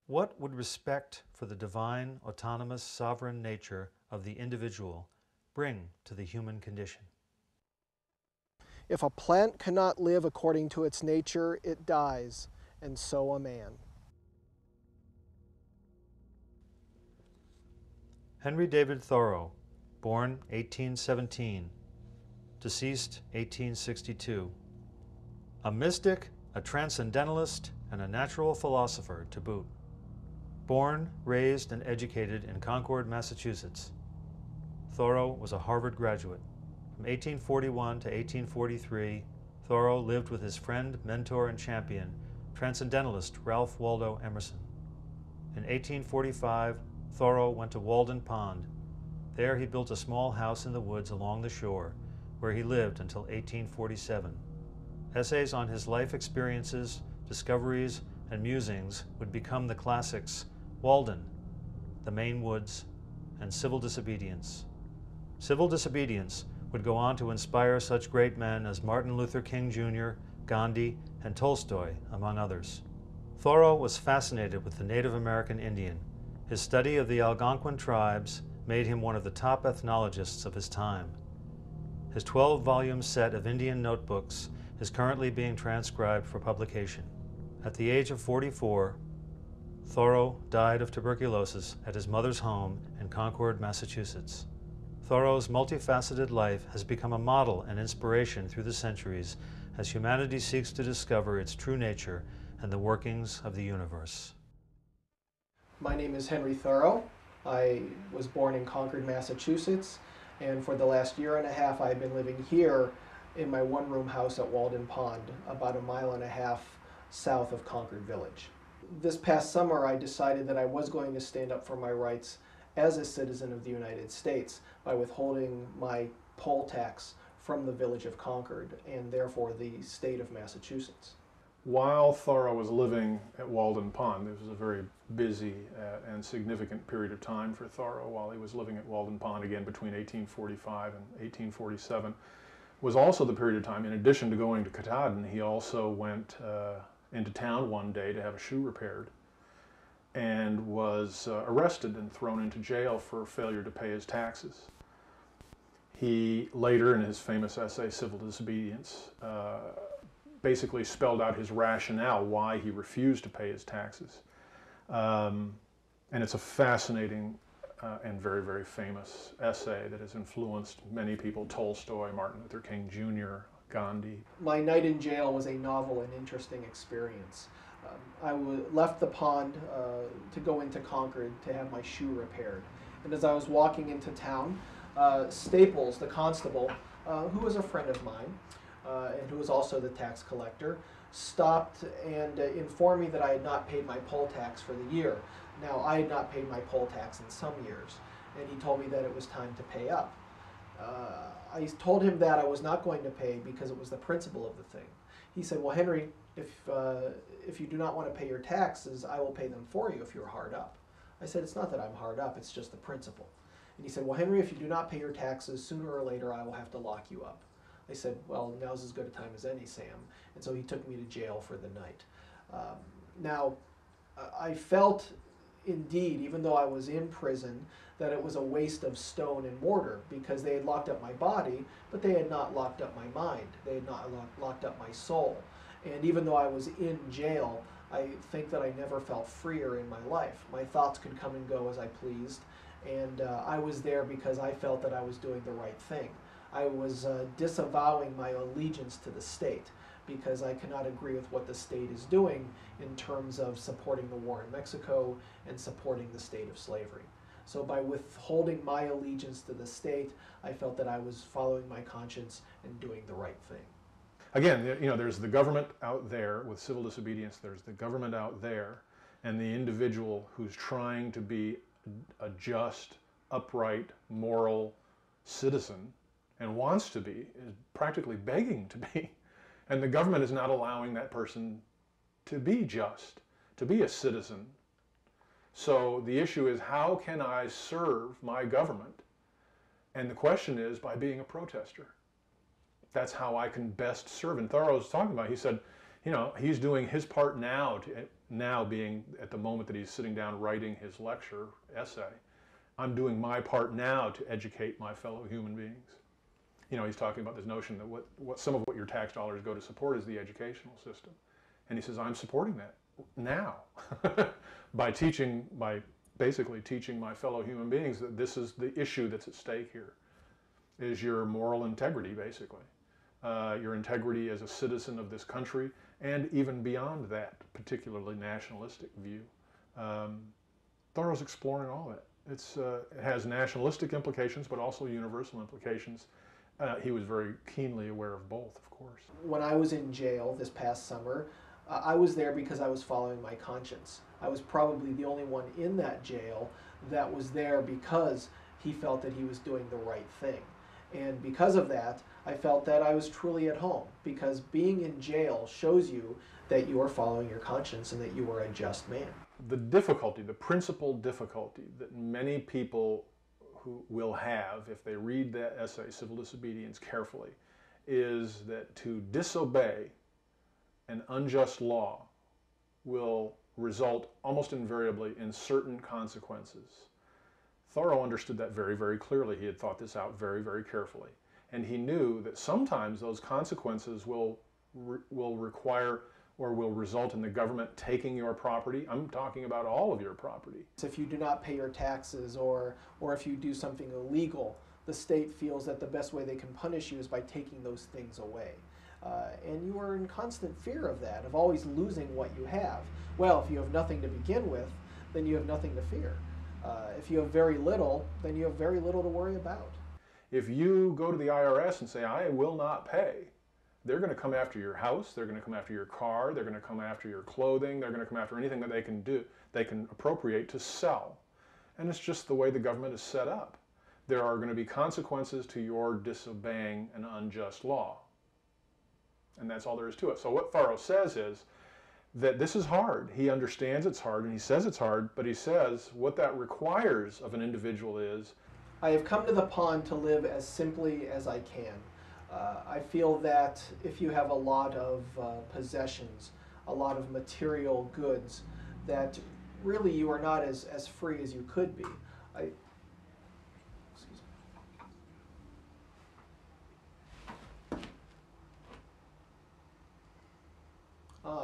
What would respect for the divine, autonomous, sovereign nature of the individual bring to the human condition? If a plant cannot live according to its nature, it dies, and so a man. Henry David Thoreau, born 1817, deceased 1862. A mystic, a transcendentalist, and a natural philosopher to boot. Born, raised, and educated in Concord, Massachusetts. Thoreau was a Harvard graduate. From 1841 to 1843, Thoreau lived with his friend, mentor, and champion, transcendentalist Ralph Waldo Emerson. In 1845, Thoreau went to Walden Pond. There he built a small house in the woods along the shore, where he lived until 1847. Essays on his life experiences, discoveries, and musings would become the classics Walden, The Maine Woods, and Civil Disobedience. Civil Disobedience would go on to inspire such great men as Martin Luther King Jr., Gandhi, and Tolstoy, among others. Thoreau was fascinated with the Native American Indian. His study of the Algonquin tribes made him one of the top ethnologists of his time. His 12-volume set of Indian notebooks is currently being transcribed for publication. At the age of 44, Thoreau died of tuberculosis at his mother's home in Concord, Massachusetts. Thoreau's multifaceted life has become a model and inspiration through the centuries as humanity seeks to discover its true nature and the workings of the universe. My name is Henry Thoreau. I was born in Concord, Massachusetts, and for the last year and a half I've been living here in my one-room house at Walden Pond, about a mile and a half south of Concord Village. This past summer I decided that I was going to stand up for my rights as a citizen of the United States by withholding my poll tax from the village of Concord and therefore the state of Massachusetts. While Thoreau was living at Walden Pond, this was a very busy and significant period of time for Thoreau while he was living at Walden Pond, again between 1845 and 1847, was also the period of time, in addition to going to Katahdin, he also went into town one day to have a shoe repaired and was arrested and thrown into jail for failure to pay his taxes. He later, in his famous essay, Civil Disobedience, basically spelled out his rationale why he refused to pay his taxes. And it's a fascinating and very, very famous essay that has influenced many people, Tolstoy, Martin Luther King Jr., Gandhi. My night in jail was a novel and interesting experience. I left the pond to go into Concord to have my shoe repaired. And as I was walking into town, Staples, the constable, who was a friend of mine, and who was also the tax collector, stopped and informed me that I had not paid my poll tax for the year. Now, I had not paid my poll tax in some years, and he told me that it was time to pay up. I told him that I was not going to pay because it was the principle of the thing. He said, well, Henry, if you do not want to pay your taxes, I will pay them for you if you're hard up. I said, it's not that I'm hard up, it's just the principle. And he said, well, Henry, if you do not pay your taxes, sooner or later I will have to lock you up. I said, well, now's as good a time as any, Sam. And so he took me to jail for the night. Now, I felt, indeed, even though I was in prison, that it was a waste of stone and mortar because they had locked up my body, but they had not locked up my mind. They had not locked up my soul. And even though I was in jail, I think that I never felt freer in my life. My thoughts could come and go as I pleased, and I was there because I felt that I was doing the right thing. I was disavowing my allegiance to the state because I cannot agree with what the state is doing in terms of supporting the war in Mexico and supporting the state of slavery. So by withholding my allegiance to the state, I felt that I was following my conscience and doing the right thing. Again, you know, there's the government out there with civil disobedience, there's the government out there, and the individual who's trying to be a just, upright, moral citizen and wants to be, is practically begging to be. And the government is not allowing that person to be just, to be a citizen. So the issue is, how can I serve my government? And the question is, by being a protester. That's how I can best serve. And Thoreau was talking about, he said, you know, he's doing his part now now being at the moment that he's sitting down writing his lecture essay, I'm doing my part now to educate my fellow human beings. You know, he's talking about this notion that what some of what your tax dollars go to support is the educational system. And he says, I'm supporting that now by basically teaching my fellow human beings that this is the issue that's at stake here, is your moral integrity, basically. Your integrity as a citizen of this country, and even beyond that particularly nationalistic view. Thoreau's exploring all that. It has nationalistic implications, but also universal implications. He was very keenly aware of both, of course. When I was in jail this past summer, I was there because I was following my conscience. I was probably the only one in that jail that was there because he felt that he was doing the right thing. And because of that, I felt that I was truly at home, because being in jail shows you that you are following your conscience and that you are a just man. The difficulty, the principal difficulty that many people who will have if they read that essay, Civil Disobedience, carefully, is that to disobey an unjust law will result almost invariably in certain consequences. Thoreau understood that very, very clearly. He had thought this out very, very carefully. And he knew that sometimes those consequences will require or will result in the government taking your property. I'm talking about all of your property. If you do not pay your taxes, or if you do something illegal, the state feels that the best way they can punish you is by taking those things away. And you are in constant fear of that, of always losing what you have. Well, if you have nothing to begin with, then you have nothing to fear. If you have very little, then you have very little to worry about. If you go to the IRS and say, I will not pay, they're going to come after your house, they're going to come after your car, they're going to come after your clothing, they're going to come after anything that they can do, they can appropriate to sell. And it's just the way the government is set up. There are going to be consequences to your disobeying an unjust law. And that's all there is to it. So what Thoreau says is that this is hard. He understands it's hard, and he says it's hard, but he says what that requires of an individual is, I have come to the pond to live as simply as I can. I feel that if you have a lot of possessions, a lot of material goods, that really you are not as free as you could be. Excuse me.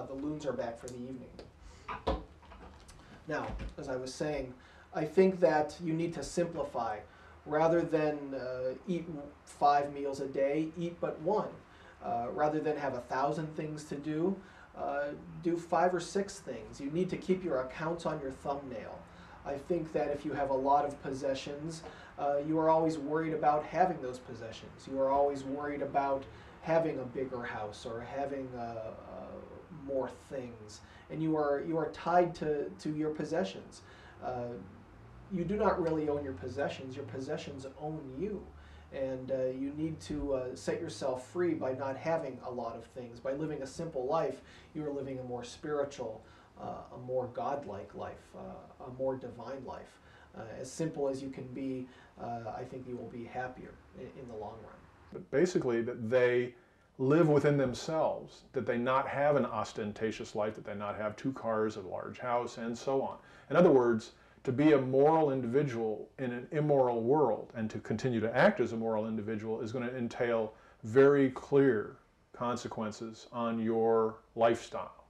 The loons are back for the evening. Now, as I was saying, I think that you need to simplify. Rather than eat 5 meals a day, eat but one. Rather than have 1,000 things to do, do 5 or 6 things. You need to keep your accounts on your thumbnail. I think that if you have a lot of possessions, you are always worried about having those possessions. You are always worried about having a bigger house or having more things, and you are tied to your possessions. You do not really own your possessions own you. And you need to set yourself free by not having a lot of things. By living a simple life, you are living a more spiritual, a more godlike life, a more divine life. As simple as you can be, I think you will be happier in the long run. but basically that they live within themselves, that they not have an ostentatious life, that they not have 2 cars, a large house, and so on. In other words, to be a moral individual in an immoral world and to continue to act as a moral individual is going to entail very clear consequences on your lifestyle.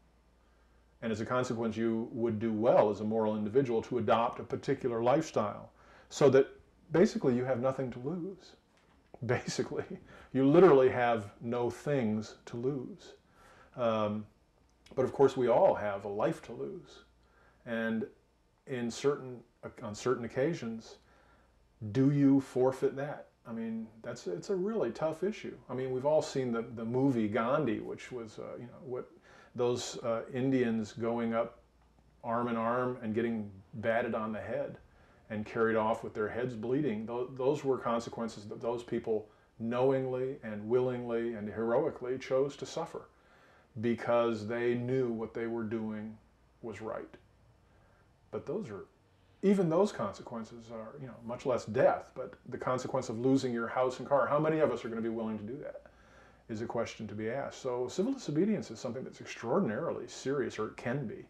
And as a consequence, you would do well as a moral individual to adopt a particular lifestyle so that basically you have nothing to lose. Basically, you literally have no things to lose. But of course, we all have a life to lose. And on certain occasions, do you forfeit that? I mean, it's a really tough issue. I mean, we've all seen the movie Gandhi, which was what those Indians going up arm in arm and getting batted on the head and carried off with their heads bleeding. Those were consequences that those people knowingly and willingly and heroically chose to suffer because they knew what they were doing was right. But even those consequences are, much less death, but the consequence of losing your house and car. How many of us are going to be willing to do that is a question to be asked. So civil disobedience is something that's extraordinarily serious, or it can be.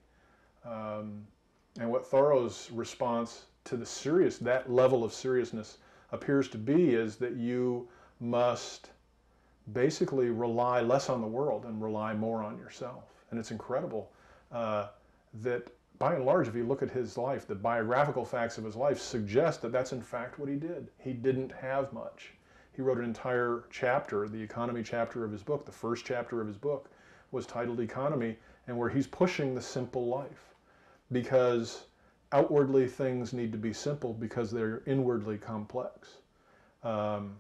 And what Thoreau's response to that level of seriousness appears to be is that you must basically rely less on the world and rely more on yourself. And it's incredible that by and large, if you look at his life, the biographical facts of his life suggest that that's in fact what he did. He didn't have much. He wrote an entire chapter, the economy chapter of his book. The first chapter of his book was titled Economy, and where he's pushing the simple life, because outwardly things need to be simple because they're inwardly complex. On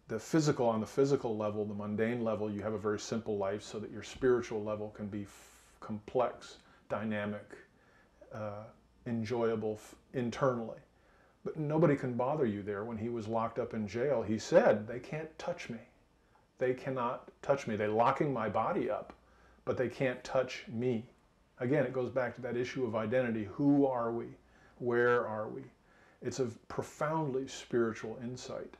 the physical level, the mundane level, you have a very simple life so that your spiritual level can be complex, dynamic, enjoyable internally. But nobody can bother you there. When he was locked up in jail, he said, "They can't touch me. They cannot touch me. They're locking my body up, but they can't touch me." Again, it goes back to that issue of identity. Who are we? Where are we? It's a profoundly spiritual insight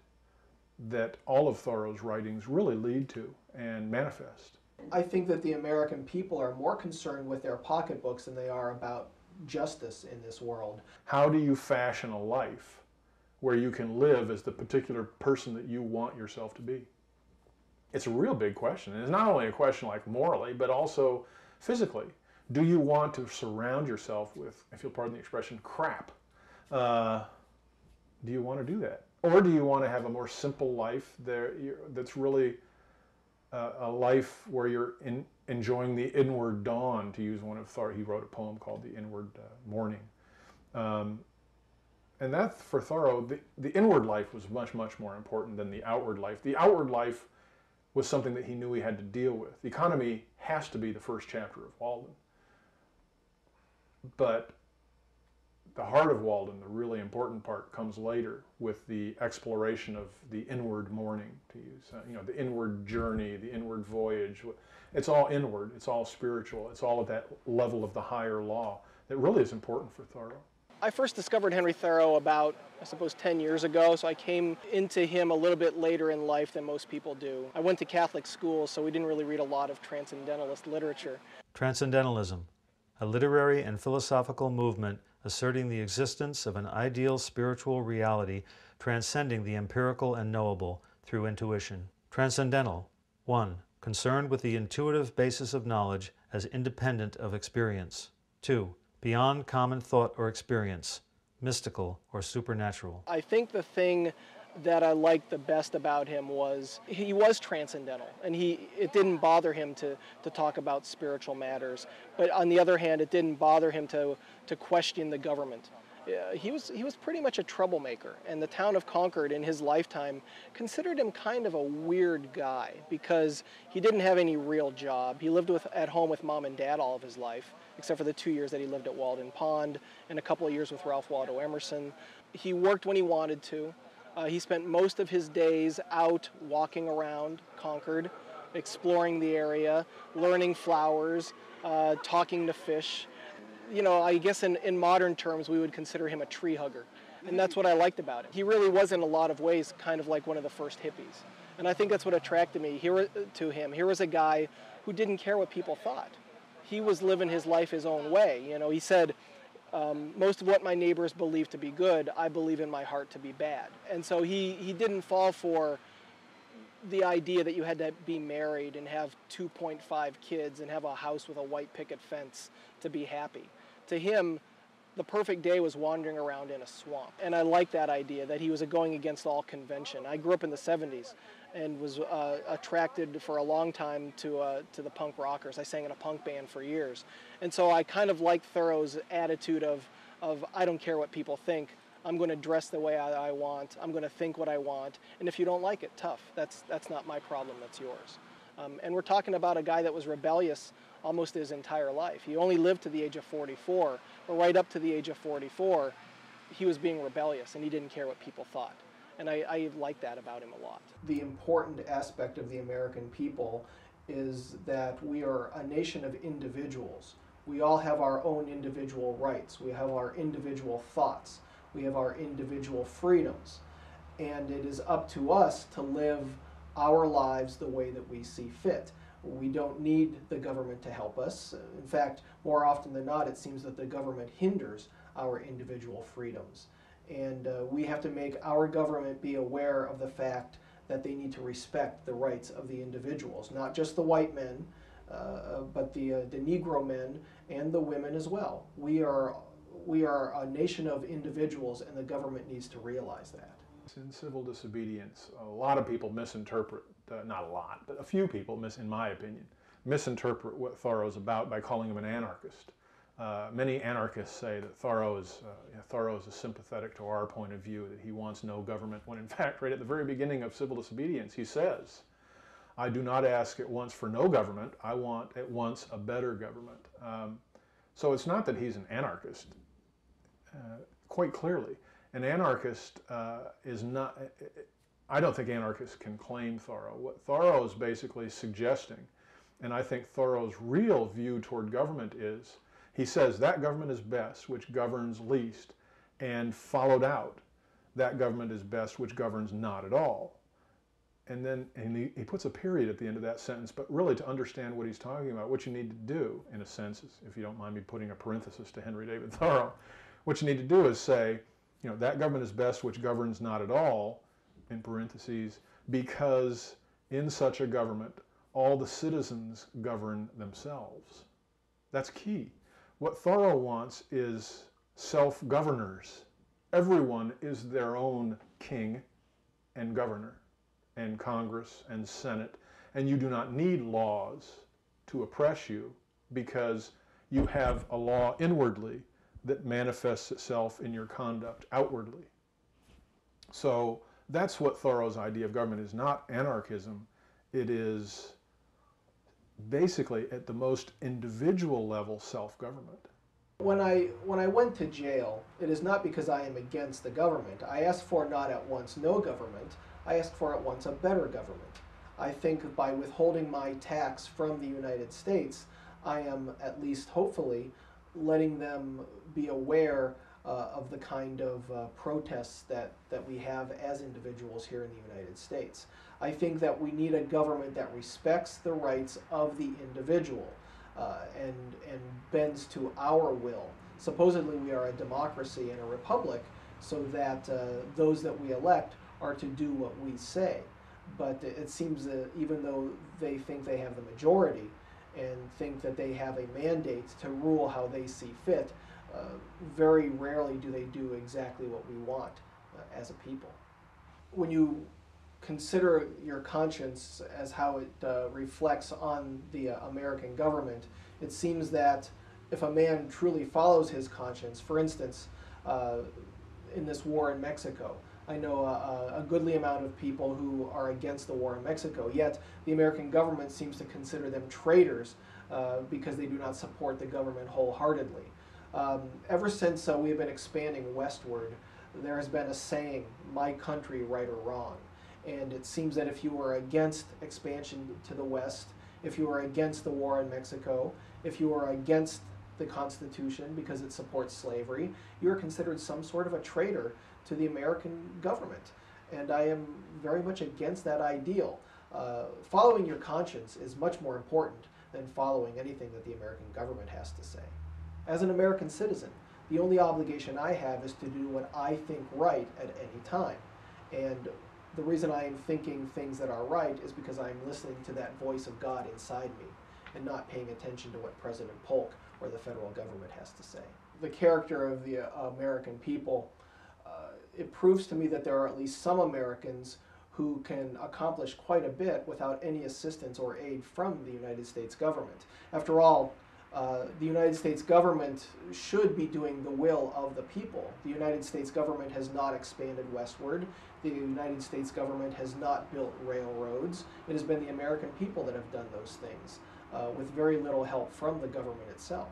that all of Thoreau's writings really lead to and manifest. I think that the American people are more concerned with their pocketbooks than they are about justice in this world. How do you fashion a life where you can live as the particular person that you want yourself to be? It's a real big question. And it's not only a question like morally, but also physically. Do you want to surround yourself with, if you'll pardon the expression, crap? Do you want to do that? Or do you want to have a more simple life that's really a life where you're enjoying the inward dawn, to use one of Thoreau? He wrote a poem called The Inward Morning. And that, for Thoreau, the inward life was much, much more important than the outward life. The outward life was something that he knew he had to deal with. The economy has to be the first chapter of Walden. But the heart of Walden, the really important part, comes later with the exploration of the inward morning, to use, the inward journey, the inward voyage. It's all inward, it's all spiritual, it's all at that level of the higher law that really is important for Thoreau. I first discovered Henry Thoreau about, I suppose, 10 years ago, so I came into him a little bit later in life than most people do. I went to Catholic school, so we didn't really read a lot of transcendentalist literature. Transcendentalism, a literary and philosophical movement asserting the existence of an ideal spiritual reality transcending the empirical and knowable through intuition. Transcendental. 1. Concerned with the intuitive basis of knowledge as independent of experience. 2. Beyond common thought or experience, mystical or supernatural. I think the thing that I liked the best about him was he was transcendental, and it didn't bother him to talk about spiritual matters. But on the other hand, it didn't bother him to question the government. He was pretty much a troublemaker, and the town of Concord in his lifetime considered him kind of a weird guy because he didn't have any real job. He lived at home with mom and dad all of his life, except for the 2 years that he lived at Walden Pond and a couple of years with Ralph Waldo Emerson. He worked when he wanted to. He spent most of his days out walking around Concord, exploring the area, learning flowers, talking to fish. I guess in modern terms we would consider him a tree hugger. And that's what I liked about him. He really was in a lot of ways kind of like one of the first hippies. And I think that's what attracted me to him. Here was a guy who didn't care what people thought. He was living his life his own way. He said, most of what my neighbors believe to be good, I believe in my heart to be bad. And so he didn't fall for the idea that you had to be married and have 2.5 kids and have a house with a white picket fence to be happy. To him, the perfect day was wandering around in a swamp. And I like that idea, that he was going against all convention. I grew up in the 70s and was attracted for a long time to the punk rockers. I sang in a punk band for years. And so I kind of liked Thoreau's attitude of I don't care what people think. I'm going to dress the way I want. I'm going to think what I want. And if you don't like it, tough. That's not my problem, that's yours. And we're talking about a guy that was rebellious almost his entire life. He only lived to the age of 44, but right up to the age of 44, he was being rebellious and he didn't care what people thought. And I like that about him a lot. The important aspect of the American people is that we are a nation of individuals. We all have our own individual rights. We have our individual thoughts. We have our individual freedoms. And it is up to us to live our lives the way that we see fit. We don't need the government to help us. In fact, more often than not, it seems that the government hinders our individual freedoms. And we have to make our government be aware of the fact that they need to respect the rights of the individuals, not just the white men, but the Negro men and the women as well. We are a nation of individuals, and the government needs to realize that. In civil disobedience, a lot of people misinterpret, not a lot, but a few people, in my opinion, misinterpret what Thoreau's about by calling him an anarchist. Many anarchists say that Thoreau is sympathetic to our point of view, that he wants no government, when in fact, right at the very beginning of civil disobedience, he says, I do not ask at once for no government, I want at once a better government. So it's not that he's an anarchist, quite clearly. An anarchist is not, I don't think anarchists can claim Thoreau. What Thoreau is basically suggesting, and I think Thoreau's real view toward government is, he says that government is best which governs least, and followed out, that government is best which governs not at all. And then he puts a period at the end of that sentence, but really to understand what he's talking about, what you need to do, in a sense, if you don't mind me putting a parenthesis to Henry David Thoreau, what you need to do is say, you know, that government is best which governs not at all, in parentheses, because in such a government, all the citizens govern themselves. That's key. What Thoreau wants is self-governors. Everyone is their own king and governor, and Congress and Senate, and you do not need laws to oppress you, because you have a law inwardly that manifests itself in your conduct outwardly. So that's what Thoreau's idea of government is, not anarchism. It is basically, at the most individual level, self-government. When I went to jail, it is not because I am against the government. I asked for not at once no government, I asked for at once a better government. I think by withholding my tax from the United States, I am at least hopefully letting them be aware of the kind of protests that we have as individuals here in the United States. I think that we need a government that respects the rights of the individual and bends to our will. Supposedly we are a democracy and a republic, so that those that we elect are to do what we say. But it seems that even though they think they have the majority and think that they have a mandate to rule how they see fit, very rarely do they do exactly what we want as a people. When you consider your conscience as how it reflects on the American government, it seems that if a man truly follows his conscience, for instance, in this war in Mexico, I know a goodly amount of people who are against the war in Mexico, yet the American government seems to consider them traitors because they do not support the government wholeheartedly. Ever since we have been expanding westward, there has been a saying, my country, right or wrong. And it seems that if you are against expansion to the west, if you are against the war in Mexico, if you are against the Constitution because it supports slavery, you are considered some sort of a traitor to the American government. And I am very much against that ideal. Following your conscience is much more important than following anything that the American government has to say. As an American citizen, the only obligation I have is to do what I think right at any time. And the reason I am thinking things that are right is because I am listening to that voice of God inside me and not paying attention to what President Polk or the federal government has to say. The character of the American people, it proves to me that there are at least some Americans who can accomplish quite a bit without any assistance or aid from the United States government. After all, the United States government should be doing the will of the people. The United States government has not expanded westward. The United States government has not built railroads. It has been the American people that have done those things, with very little help from the government itself.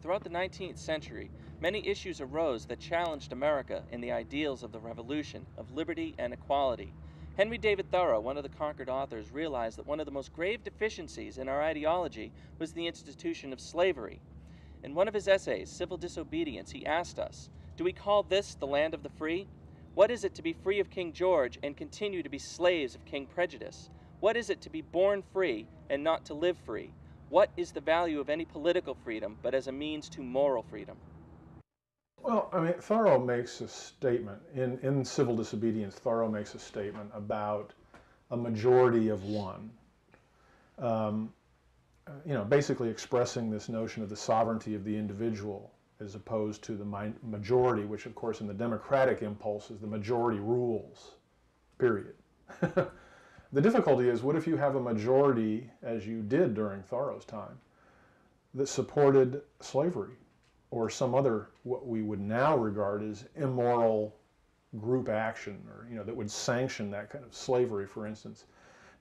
Throughout the 19th century, many issues arose that challenged America in the ideals of the Revolution, of liberty and equality. Henry David Thoreau, one of the Concord authors, realized that one of the most grave deficiencies in our ideology was the institution of slavery. In one of his essays, Civil Disobedience, he asked us, do we call this the land of the free? What is it to be free of King George and continue to be slaves of King Prejudice? What is it to be born free and not to live free? What is the value of any political freedom but as a means to moral freedom? Well, I mean, Thoreau makes a statement, in Civil Disobedience, Thoreau makes a statement about a majority of one. Basically expressing this notion of the sovereignty of the individual as opposed to the majority, which of course in the democratic impulse is the majority rules, period. The difficulty is, what if you have a majority, as you did during Thoreau's time, that supported slavery or some other, what we would now regard as immoral group action, or that would sanction that kind of slavery, for instance,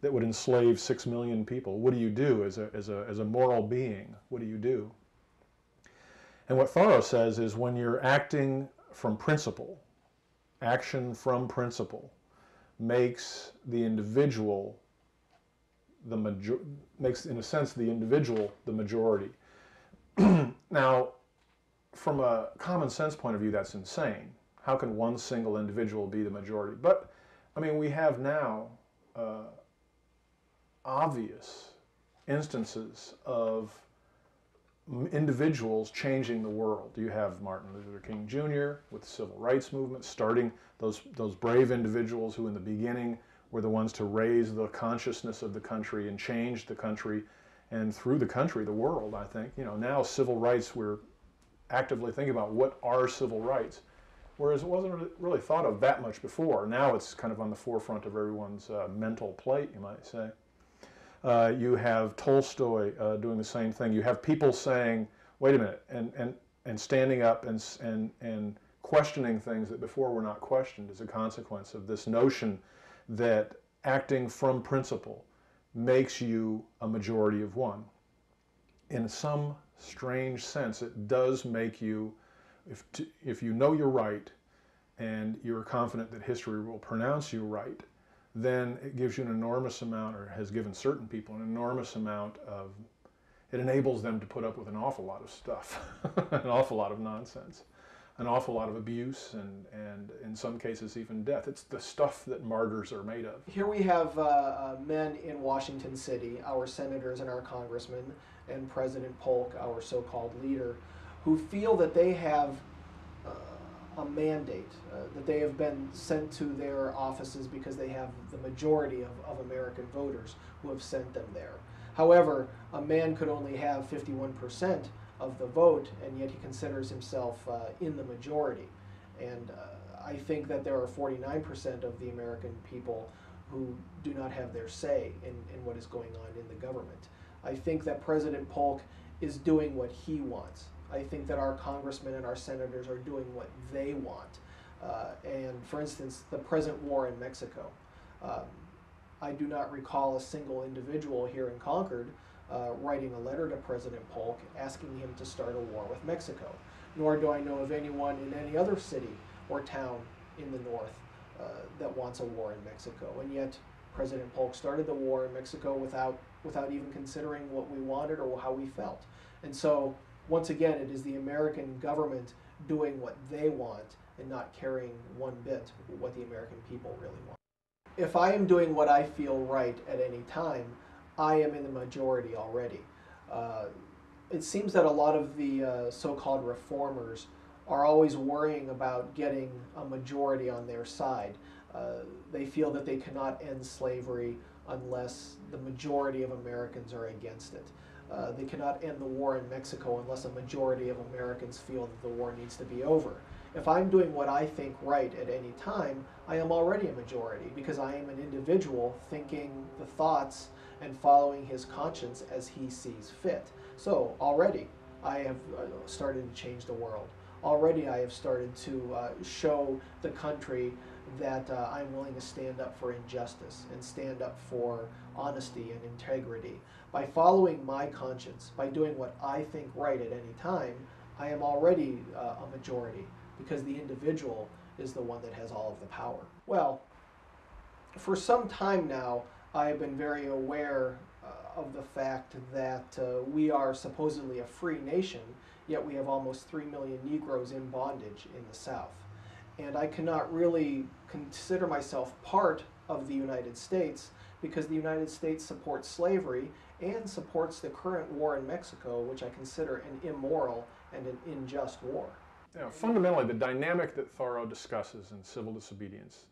that would enslave 6 million people? What do you do as a moral being? What do you do? And what Thoreau says is, when you're acting from principle, action from principle makes the individual makes, in a sense, the individual the majority. Now, from a common sense point of view, that's insane. How can one single individual be the majority? But, I mean, we have now obvious instances of individuals changing the world. You have Martin Luther King Jr. with the Civil Rights Movement, starting those brave individuals who in the beginning were the ones to raise the consciousness of the country and change the country, and through the country, the world, I think. Now civil rights, we're actively thinking about what are civil rights, whereas it wasn't really thought of that much before. Now it's kind of on the forefront of everyone's mental plate, you might say. You have Tolstoy doing the same thing. You have people saying, wait a minute, and standing up and questioning things that before were not questioned as a consequence of this notion that acting from principle makes you a majority of one. In some strange sense, it does make you, if you know you're right and you're confident that history will pronounce you right, then it gives you an enormous amount, or has given certain people an enormous amount of, it enables them to put up with an awful lot of stuff, an awful lot of nonsense, an awful lot of abuse, and in some cases even death. It's the stuff that martyrs are made of. Here we have men in Washington City, our senators and our congressmen, and President Polk, our so-called leader, who feel that they have a mandate, that they have been sent to their offices because they have the majority of American voters who have sent them there. However, a man could only have 51% of the vote, and yet he considers himself in the majority. And I think that there are 49% of the American people who do not have their say in what is going on in the government. I think that President Polk is doing what he wants. I think that our congressmen and our senators are doing what they want. And for instance, the present war in Mexico. I do not recall a single individual here in Concord writing a letter to President Polk asking him to start a war with Mexico. Nor do I know of anyone in any other city or town in the north that wants a war in Mexico. And yet President Polk started the war in Mexico without even considering what we wanted or how we felt. And so, once again, it is the American government doing what they want and not caring one bit what the American people really want. If I am doing what I feel right at any time, I am in the majority already. It seems that a lot of the so-called reformers are always worrying about getting a majority on their side. They feel that they cannot end slavery unless the majority of Americans are against it. They cannot end the war in Mexico unless a majority of Americans feel that the war needs to be over. If I'm doing what I think right at any time, I am already a majority because I am an individual thinking the thoughts and following his conscience as he sees fit. So already I have started to change the world. Already I have started to show the country that I'm willing to stand up for injustice and stand up for honesty and integrity. By following my conscience, by doing what I think right at any time, I am already a majority because the individual is the one that has all of the power. Well, for some time now, I have been very aware of the fact that we are supposedly a free nation, yet we have almost 3 million Negroes in bondage in the South. And I cannot really consider myself part of the United States because the United States supports slavery and supports the current war in Mexico, which I consider an immoral and an unjust war. Yeah, fundamentally, the dynamic that Thoreau discusses in Civil Disobedience,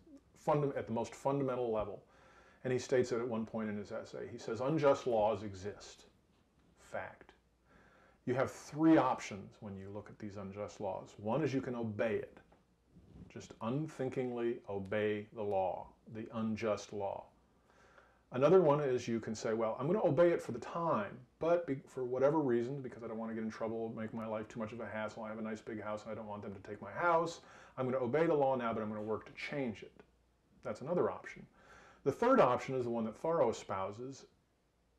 at the most fundamental level, and he states it at one point in his essay, he says, unjust laws exist. Fact. You have three options when you look at these unjust laws. One is you can obey it. Just unthinkingly obey the law, the unjust law. Another one is you can say, well, I'm going to obey it for the time, but for whatever reason, because I don't want to get in trouble, make my life too much of a hassle, I have a nice big house and I don't want them to take my house, I'm going to obey the law now, but I'm going to work to change it. That's another option. The third option is the one that Thoreau espouses,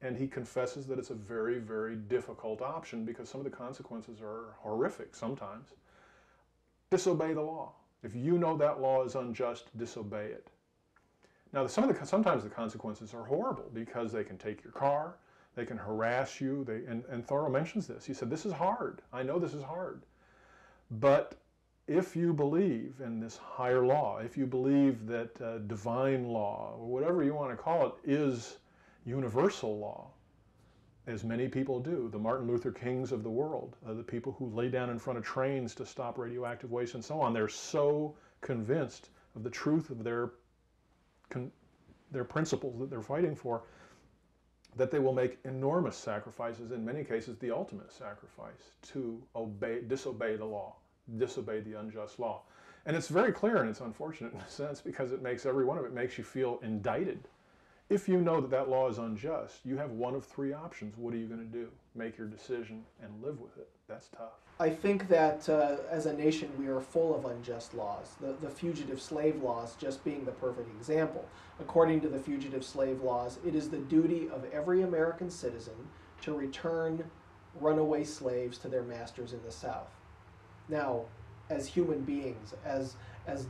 and he confesses that it's a very, very difficult option because some of the consequences are horrific sometimes. Disobey the law. If you know that law is unjust, disobey it. Now, sometimes the consequences are horrible because they can take your car, they can harass you, and Thoreau mentions this. He said, this is hard. I know this is hard. But if you believe in this higher law, if you believe that divine law, or whatever you want to call it, is universal law, as many people do, the Martin Luther Kings of the world, the people who lay down in front of trains to stop radioactive waste and so on, they're so convinced of the truth of their principles that they're fighting for, that they will make enormous sacrifices, in many cases the ultimate sacrifice, to disobey the law, disobey the unjust law. And it's very clear, and it's unfortunate in a sense, because it makes every one of it makes you feel indicted. If you know that that law is unjust, you have one of three options. What are you going to do? Make your decision and live with it. That's tough. I think that as a nation we are full of unjust laws, the fugitive slave laws just being the perfect example. According to the fugitive slave laws, it is the duty of every American citizen to return runaway slaves to their masters in the South. Now, as human beings, as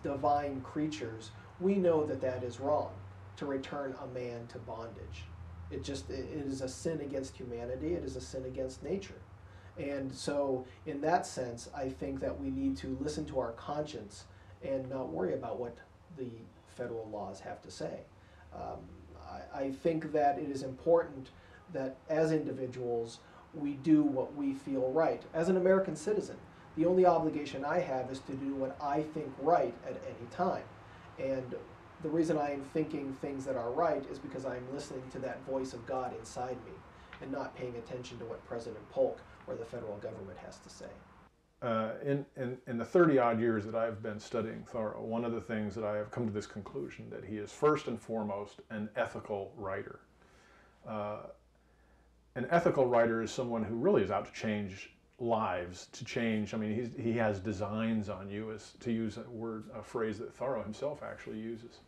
divine creatures, we know that that is wrong, to return a man to bondage. It is a sin against humanity, it is a sin against nature. And so, in that sense, I think that we need to listen to our conscience and not worry about what the federal laws have to say. I think that it is important that as individuals, we do what we feel right. As an American citizen, the only obligation I have is to do what I think right at any time. And the reason I am thinking things that are right is because I'm listening to that voice of God inside me and not paying attention to what President Polk or the federal government has to say. In the 30-odd years that I've been studying Thoreau, one of the things that I have come to this conclusion that he is first and foremost an ethical writer. An ethical writer is someone who really is out to change lives, to change. I mean, he has designs on you, as to use a phrase that Thoreau himself actually uses.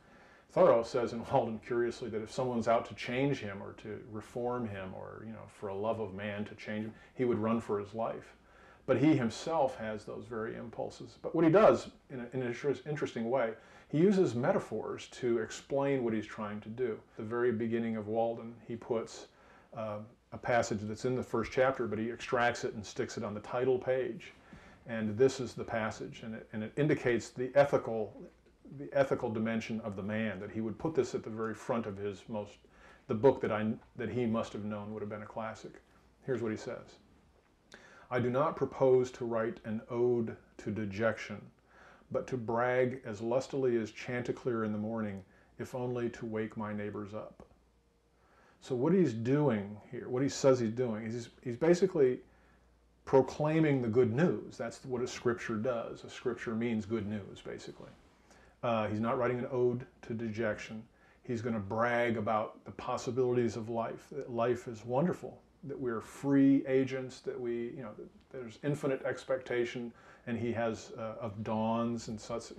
Thoreau says in Walden curiously that if someone's out to change him or to reform him or, for a love of man to change him, he would run for his life. But he himself has those very impulses. But what he does in an interesting way, he uses metaphors to explain what he's trying to do. At the very beginning of Walden, he puts a passage that's in the first chapter, but he extracts it and sticks it on the title page. And this is the passage, and it indicates the ethical dimension of the man, that he would put this at the very front of the book that he must have known would have been a classic. Here's what he says. I do not propose to write an ode to dejection, but to brag as lustily as Chanticleer in the morning, if only to wake my neighbors up. So what he's doing here, what he says he's doing, he's basically proclaiming the good news. That's what a scripture does. A scripture means good news, basically. He's not writing an ode to dejection. He's going to brag about the possibilities of life, that life is wonderful, that we're free agents, that that there's infinite expectation, and he has of dawns and such,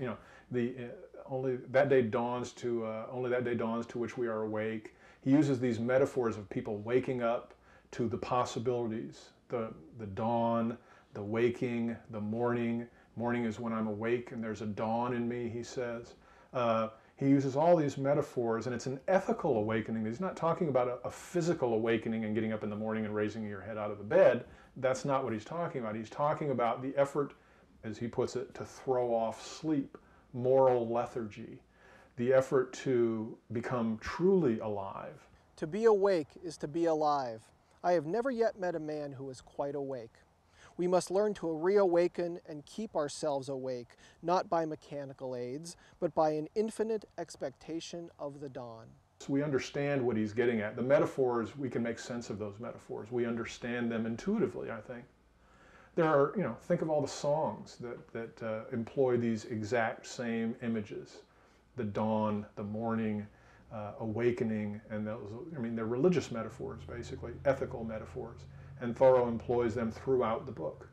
only that day dawns to which we are awake. He uses these metaphors of people waking up to the possibilities, the dawn, the waking, the morning. Morning is when I'm awake and there's a dawn in me, he says. He uses all these metaphors, and it's an ethical awakening. He's not talking about a physical awakening and getting up in the morning and raising your head out of the bed. That's not what he's talking about. He's talking about the effort, as he puts it, to throw off sleep, moral lethargy, the effort to become truly alive. To be awake is to be alive. I have never yet met a man who is quite awake. We must learn to reawaken and keep ourselves awake, not by mechanical aids, but by an infinite expectation of the dawn. So we understand what he's getting at. The metaphors, we can make sense of those metaphors. We understand them intuitively, I think. There are, think of all the songs that employ these exact same images. The dawn, the morning, awakening, and those, they're religious metaphors, basically, ethical metaphors. And Thoreau employs them throughout the book.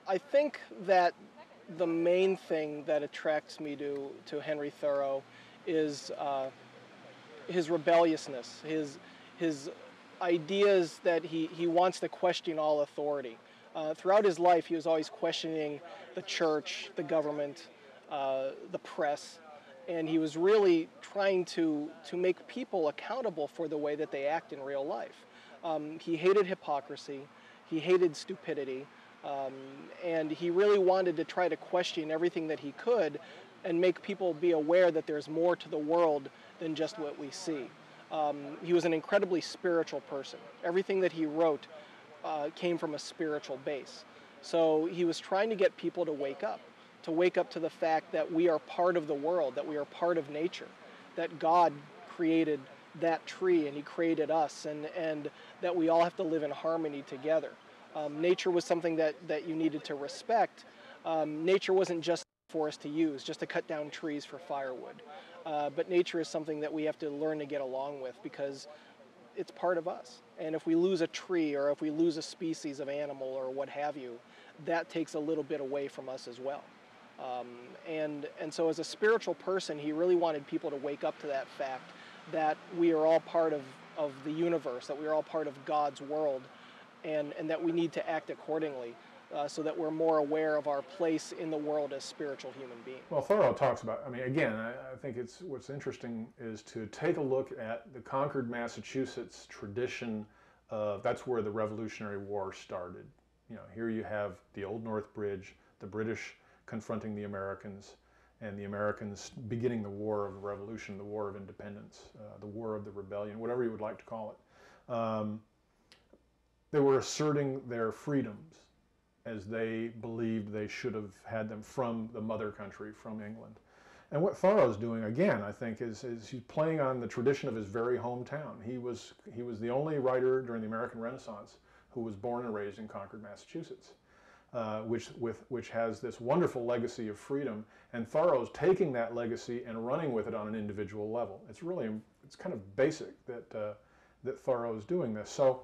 I think that the main thing that attracts me to Henry Thoreau is his rebelliousness, his ideas that he wants to question all authority. Throughout his life, he was always questioning the church, the government, the press, and he was really trying to make people accountable for the way that they act in real life. He hated hypocrisy, he hated stupidity, and he really wanted to try to question everything that he could and make people be aware that there's more to the world than just what we see. He was an incredibly spiritual person. Everything that he wrote came from a spiritual base. So he was trying to get people to wake up to the fact that we are part of the world, that we are part of nature, that God created that tree and he created us, and that we all have to live in harmony together. Nature was something that you needed to respect. Nature wasn't just for us to use, just to cut down trees for firewood. But nature is something that we have to learn to get along with because it's part of us. And if we lose a tree or if we lose a species of animal or what have you, that takes a little bit away from us as well. And so as a spiritual person, he really wanted people to wake up to that fact that we are all part of the universe, that we are all part of God's world, and that we need to act accordingly so that we're more aware of our place in the world as spiritual human beings. Well, Thoreau talks about, again, I think what's interesting is to take a look at the Concord, Massachusetts tradition of, that's where the Revolutionary War started. Here you have the Old North Bridge, the British confronting the Americans, and the Americans beginning the War of the Revolution, the War of Independence, the War of the Rebellion, whatever you would like to call it. They were asserting their freedoms as they believed they should have had them from the mother country, from England. And what Thoreau's doing, again, I think, is he's playing on the tradition of his very hometown. He was the only writer during the American Renaissance who was born and raised in Concord, Massachusetts. Which has this wonderful legacy of freedom, and Thoreau's taking that legacy and running with it on an individual level. It's kind of basic that Thoreau's doing this. So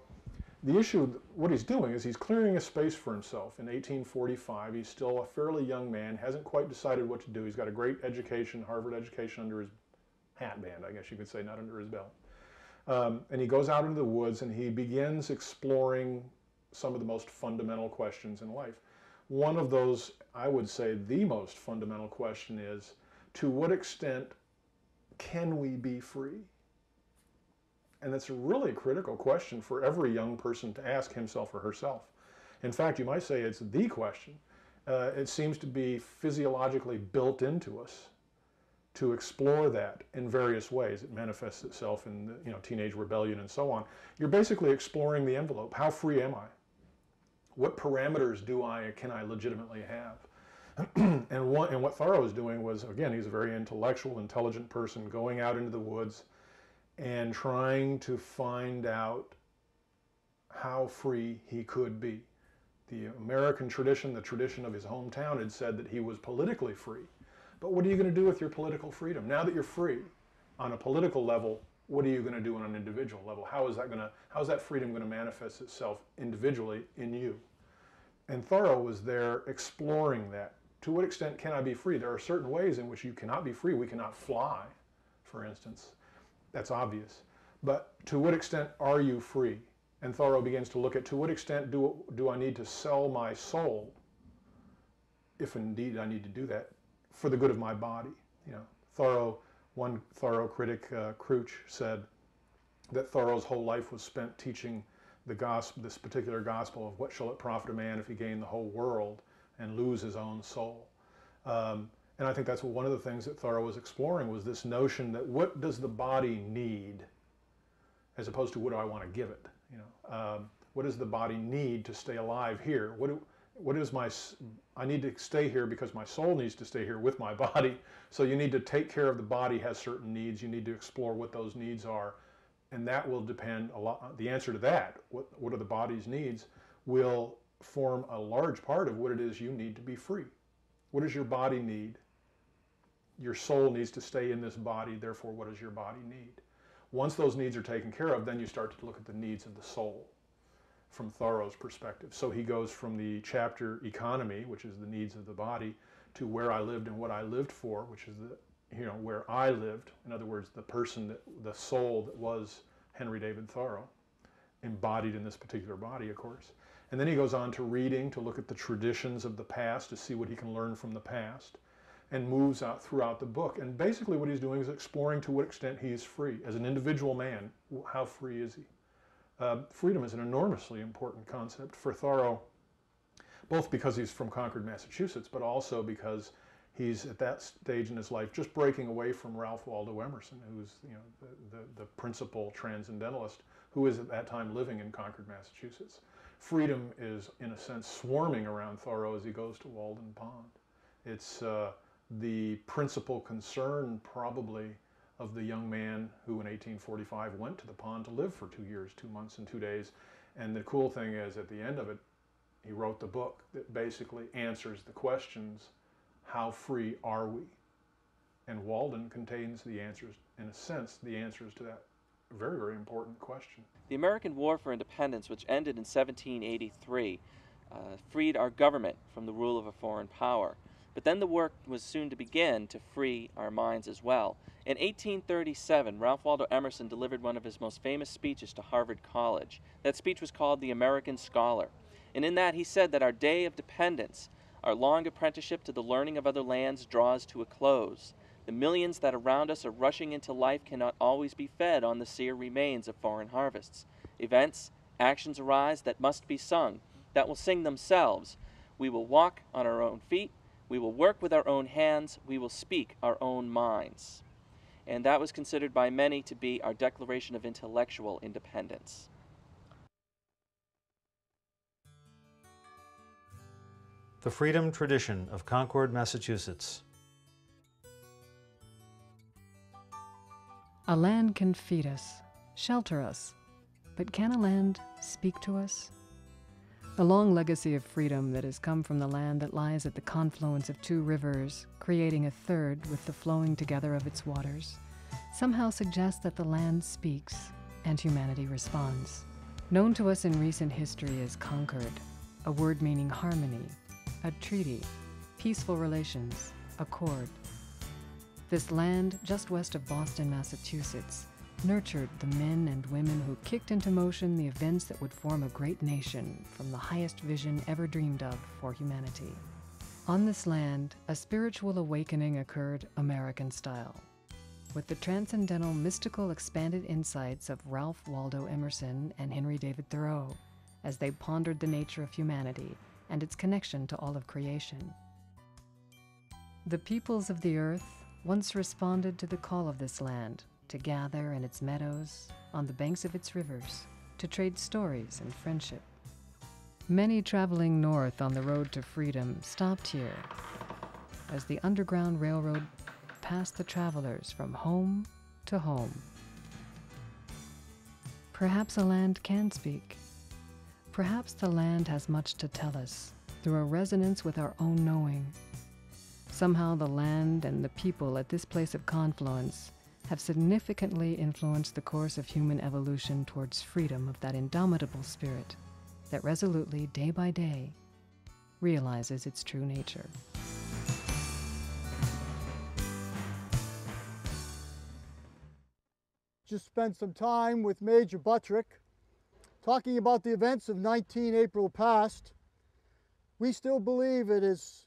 the issue, what he's doing is he's clearing a space for himself. In 1845, he's still a fairly young man, hasn't quite decided what to do. He's got a great education, Harvard education under his hat band, I guess you could say, not under his belt. And he goes out into the woods and he begins exploring some of the most fundamental questions in life. One of those, I would say the most fundamental question is, to what extent can we be free? And that's a really critical question for every young person to ask himself or herself. In fact, you might say it's the question. It seems to be physiologically built into us to explore that in various ways. It manifests itself in teenage rebellion and so on. You're basically exploring the envelope. How free am I? What parameters can I legitimately have? And what Thoreau was doing was, again, he's a very intellectual, intelligent person going out into the woods and trying to find out how free he could be. The American tradition, the tradition of his hometown, had said that he was politically free. But what are you going to do with your political freedom? Now that you're free on a political level, what are you going to do on an individual level? How is that freedom going to manifest itself individually in you? And Thoreau was there exploring that. To what extent can I be free? There are certain ways in which you cannot be free. We cannot fly, for instance. That's obvious. But to what extent are you free? And Thoreau begins to look at, to what extent do I need to sell my soul, if indeed I need to do that, for the good of my body? One Thoreau critic, Crouch, said that Thoreau's whole life was spent teaching the gospel, this particular gospel of what shall it profit a man if he gain the whole world and lose his own soul. And I think that's one of the things that Thoreau was exploring, was this notion that what does the body need, as opposed to what do I want to give it? You know, what does the body need to stay alive here? What is I need to stay here because my soul needs to stay here with my body. So you need to take care of the body has certain needs. You need to explore what those needs are. And that will depend a lot, the answer to that, what are the body's needs, will form a large part of what it is you need to be free. What does your body need? Your soul needs to stay in this body, therefore what does your body need? Once those needs are taken care of, then you start to look at the needs of the soul from Thoreau's perspective. So he goes from the chapter economy, which is the needs of the body, to where I lived and what I lived for, which is where I lived. In other words, the person, the soul that was Henry David Thoreau, embodied in this particular body, of course. And then he goes on to reading, to look at the traditions of the past, to see what he can learn from the past, and moves out throughout the book. And basically what he's doing is exploring to what extent he is free. As an individual man, how free is he? Freedom is an enormously important concept for Thoreau, both because he's from Concord, Massachusetts, but also because he's at that stage in his life just breaking away from Ralph Waldo Emerson, who's the principal transcendentalist who is at that time living in Concord, Massachusetts. Freedom is, in a sense, swarming around Thoreau as he goes to Walden Pond. It's the principal concern, probably, of the young man who in 1845 went to the pond to live for 2 years, 2 months and 2 days. And the cool thing is, at the end of it, he wrote the book that basically answers the questions, how free are we? And Walden contains the answers, in a sense, the answers to that very, very important question. The American War for Independence, which ended in 1783, freed our government from the rule of a foreign power. But then the work was soon to begin to free our minds as well. In 1837, Ralph Waldo Emerson delivered one of his most famous speeches to Harvard College. That speech was called The American Scholar. And in that he said that our day of dependence, our long apprenticeship to the learning of other lands, draws to a close. The millions that around us are rushing into life cannot always be fed on the sere remains of foreign harvests. Events, actions arise that must be sung, that will sing themselves. We will walk on our own feet. We will work with our own hands. We will speak our own minds. And that was considered by many to be our declaration of intellectual independence. The Freedom Tradition of Concord, Massachusetts. A land can feed us, shelter us, but can a land speak to us? The long legacy of freedom that has come from the land that lies at the confluence of two rivers, creating a third with the flowing together of its waters, somehow suggests that the land speaks and humanity responds. Known to us in recent history as Concord, a word meaning harmony, a treaty, peaceful relations, accord. This land, just west of Boston, Massachusetts, nurtured the men and women who kicked into motion the events that would form a great nation from the highest vision ever dreamed of for humanity. On this land, a spiritual awakening occurred American style, with the transcendental, mystical, expanded insights of Ralph Waldo Emerson and Henry David Thoreau as they pondered the nature of humanity and its connection to all of creation. The peoples of the earth once responded to the call of this land to gather in its meadows, on the banks of its rivers, to trade stories and friendship. Many traveling north on the road to freedom stopped here as the Underground Railroad passed the travelers from home to home. Perhaps a land can speak. Perhaps the land has much to tell us through a resonance with our own knowing. Somehow the land and the people at this place of confluence have significantly influenced the course of human evolution towards freedom of that indomitable spirit that resolutely, day by day, realizes its true nature. Just spent some time with Major Buttrick talking about the events of 19 April past. We still believe it is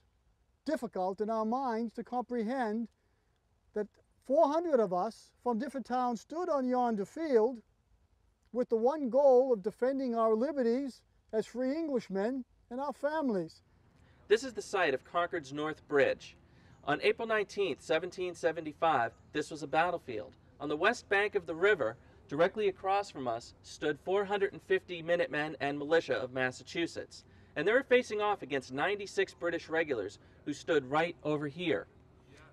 difficult in our minds to comprehend that 400 of us from different towns stood on yonder field with the one goal of defending our liberties as free Englishmen and our families. This is the site of Concord's North Bridge. On April 19, 1775, this was a battlefield. On the west bank of the river, directly across from us, stood 450 Minutemen and militia of Massachusetts, and they were facing off against 96 British regulars who stood right over here.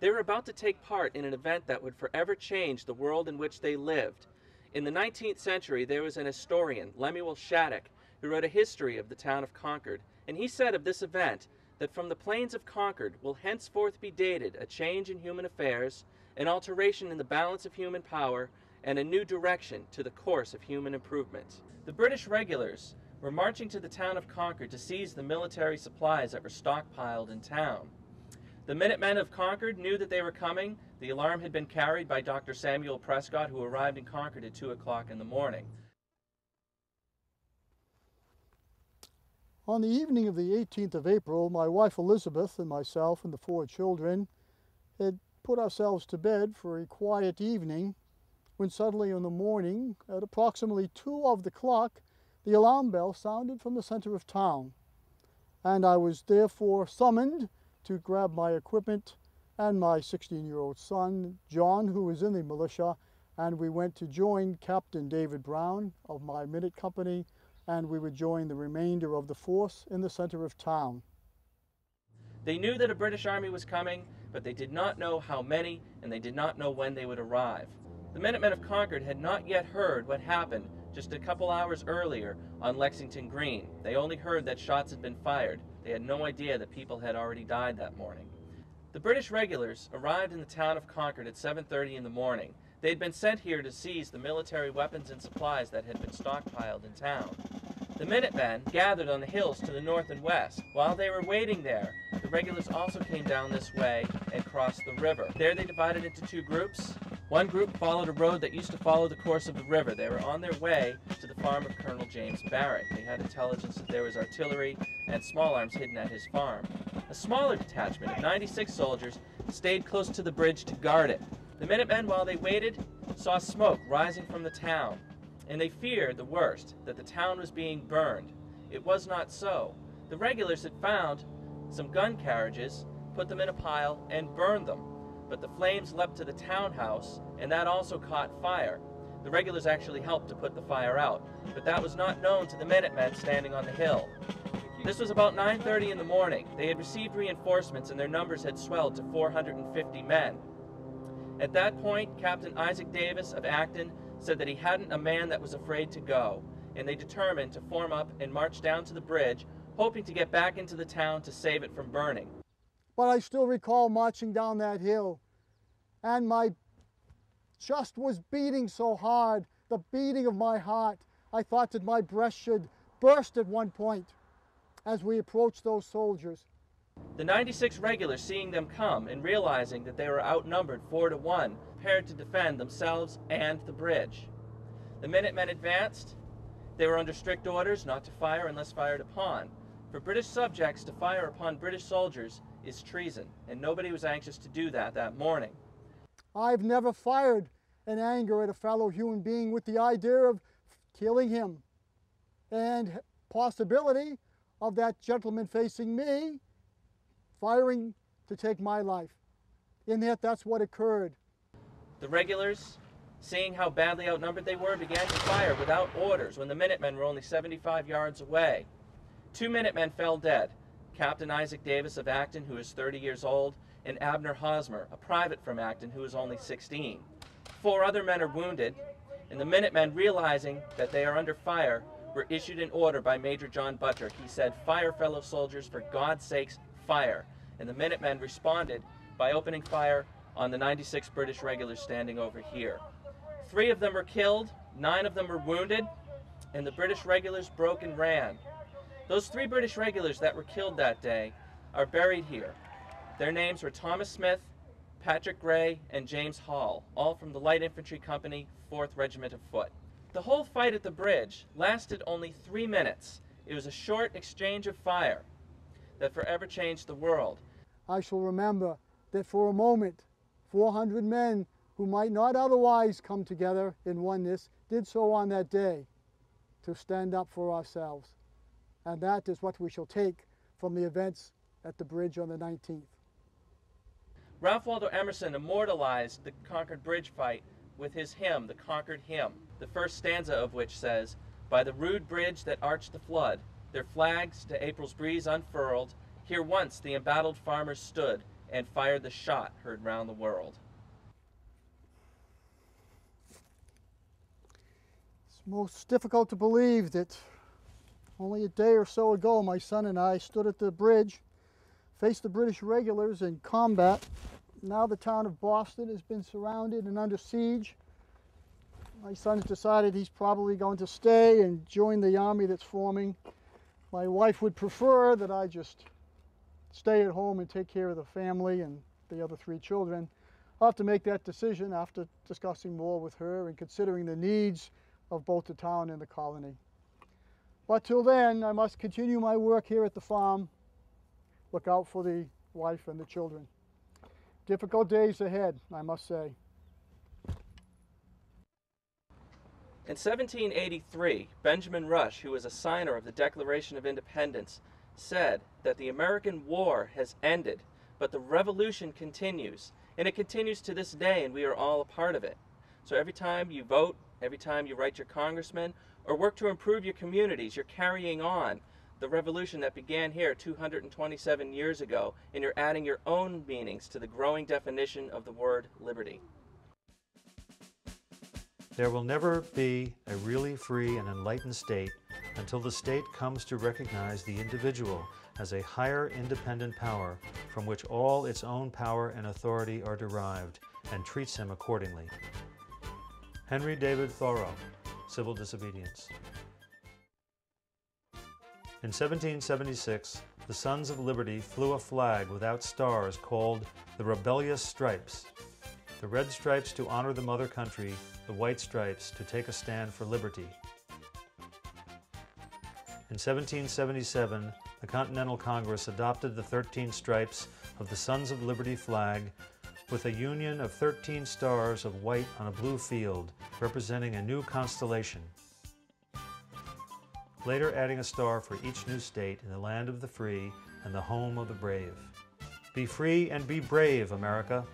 They were about to take part in an event that would forever change the world in which they lived. In the 19th century, there was an historian, Lemuel Shattuck, who wrote a history of the town of Concord, and he said of this event that from the plains of Concord will henceforth be dated a change in human affairs, an alteration in the balance of human power, and a new direction to the course of human improvement. The British regulars were marching to the town of Concord to seize the military supplies that were stockpiled in town. The Minutemen of Concord knew that they were coming. The alarm had been carried by Dr. Samuel Prescott, who arrived in Concord at 2 o'clock in the morning. On the evening of the 18th of April, my wife Elizabeth and myself and the 4 children had put ourselves to bed for a quiet evening when suddenly in the morning, at approximately 2 of the clock, the alarm bell sounded from the center of town, and I was therefore summoned to grab my equipment and my 16-year-old son, John, who was in the militia, and we went to join Captain David Brown of my Minute Company, and we would join the remainder of the force in the center of town. They knew that a British army was coming, but they did not know how many, and they did not know when they would arrive. The Minutemen of Concord had not yet heard what happened just a couple hours earlier on Lexington Green. They only heard that shots had been fired. They had no idea that people had already died that morning. The British regulars arrived in the town of Concord at 7:30 in the morning. They had been sent here to seize the military weapons and supplies that had been stockpiled in town. The Minutemen gathered on the hills to the north and west. While they were waiting there, the regulars also came down this way and crossed the river. There they divided into 2 groups. One group followed a road that used to follow the course of the river. They were on their way to the farm of Colonel James Barrett. They had intelligence that there was artillery and small arms hidden at his farm. A smaller detachment of 96 soldiers stayed close to the bridge to guard it. The Minutemen, while they waited, saw smoke rising from the town, and they feared the worst, that the town was being burned. It was not so. The regulars had found some gun carriages, put them in a pile, and burned them. But the flames leapt to the townhouse, and that also caught fire. The regulars actually helped to put the fire out, but that was not known to the Minutemen standing on the hill. This was about 9:30 in the morning. They had received reinforcements, and their numbers had swelled to 450 men. At that point, Captain Isaac Davis of Acton said that he hadn't a man that was afraid to go, and they determined to form up and march down to the bridge, hoping to get back into the town to save it from burning. But I still recall marching down that hill, and my chest was beating so hard, the beating of my heart. I thought that my breast should burst at one point as we approached those soldiers. The 96 regulars, seeing them come and realizing that they were outnumbered 4 to 1, prepared to defend themselves and the bridge. The Minutemen advanced. They were under strict orders not to fire unless fired upon. For British subjects to fire upon British soldiers is treason, and nobody was anxious to do that morning. I've never fired in anger at a fellow human being with the idea of killing him, and possibility of that gentleman facing me firing to take my life. In that's what occurred. The regulars, seeing how badly outnumbered they were, began to fire without orders when the Minutemen were only 75 yards away. 2 Minutemen fell dead, Captain Isaac Davis of Acton, who was 30 years old, and Abner Hosmer, a private from Acton, who was only 16. 4 other men are wounded, and the Minutemen, realizing that they are under fire, were issued an order by Major John Buttrick. He said, "Fire, fellow soldiers, for God's sakes, fire." And the Minutemen responded by opening fire on the 96 British regulars standing over here. 3 of them were killed, 9 of them were wounded, and the British regulars broke and ran. Those 3 British regulars that were killed that day are buried here. Their names were Thomas Smith, Patrick Gray, and James Hall, all from the Light Infantry Company, 4th Regiment of Foot. The whole fight at the bridge lasted only 3 minutes. It was a short exchange of fire that forever changed the world. I shall remember that for a moment, 400 men who might not otherwise come together in oneness did so on that day to stand up for ourselves. And that is what we shall take from the events at the bridge on the 19th. Ralph Waldo Emerson immortalized the Concord Bridge fight with his hymn, the Concord Hymn, the first stanza of which says, "By the rude bridge that arched the flood, their flags to April's breeze unfurled, here once the embattled farmers stood, and fired the shot heard round the world." It's most difficult to believe that only a day or so ago my son and I stood at the bridge, faced the British regulars in combat. Now the town of Boston has been surrounded and under siege. My son's decided he's probably going to stay and join the army that's forming. My wife would prefer that I just stay at home and take care of the family and the other 3 children. I'll have to make that decision after discussing more with her and considering the needs of both the town and the colony. But till then, I must continue my work here at the farm, look out for the wife and the children. Difficult days ahead, I must say. In 1783, Benjamin Rush, who was a signer of the Declaration of Independence, said that the American war has ended, but the revolution continues. And it continues to this day, and we are all a part of it. So every time you vote, every time you write your congressman, or work to improve your communities, you're carrying on the revolution that began here 227 years ago, and you're adding your own meanings to the growing definition of the word liberty. There will never be a really free and enlightened state until the state comes to recognize the individual as a higher independent power from which all its own power and authority are derived, and treats him accordingly. Henry David Thoreau, Civil Disobedience. In 1776, the Sons of Liberty flew a flag without stars called the Rebellious Stripes. The red stripes to honor the mother country, the white stripes to take a stand for liberty. In 1777, the Continental Congress adopted the 13 stripes of the Sons of Liberty flag with a union of 13 stars of white on a blue field, representing a new constellation. Later adding a star for each new state in the land of the free and the home of the brave. Be free and be brave, America.